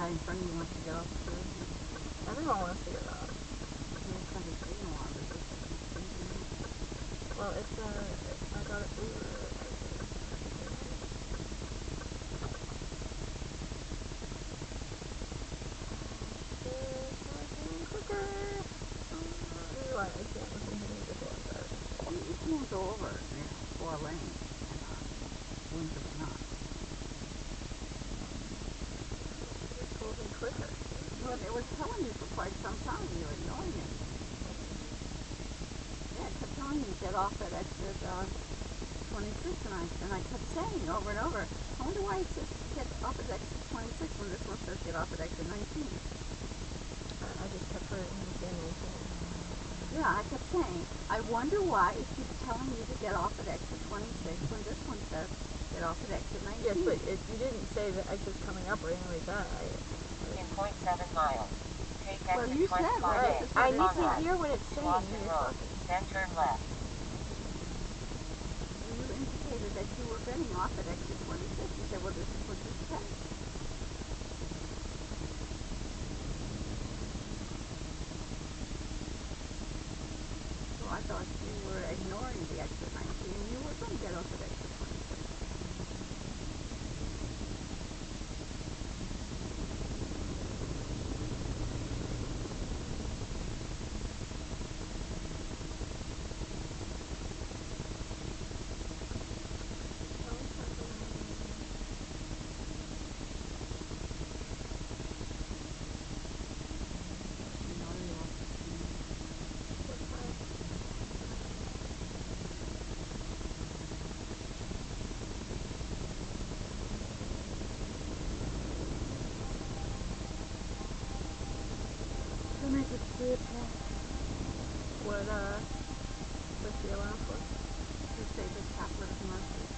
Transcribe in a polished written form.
guy in front of you wants to get off too. Everyone wants to get off. It's because it's taking a while, but this is thinking. Well, it's I got it. We were. Quicker. Why I can't listen to music while I'm driving. You can't go over, 4 lanes. Believe it or not. It's moving quicker. Well, it was telling you for quite some time. You were ignoring it. Yeah, it kept telling you get off at exit 26, and I kept saying over and over, I wonder why it says get off at exit 26 when this one says get off at exit 19. I just kept hearing you say 19. Yeah, I kept saying, I wonder why it keeps telling you to get off at exit 26 when this one says get off at exit 19. Yes, but you didn't say the exit's coming up or anything like that. In 0.7 miles, take Well, exit you said 25A. right. I need on to right. hear what it's saying when Lawson you're Road, talking. then turn left. You indicated that you were getting off at exit 26. You said, well, this is what you said. So I thought you were ignoring the exit 19. You were going to get off at exit 26. Make it clear, what, what's the alarm for? To say the Chaplet of Mercy.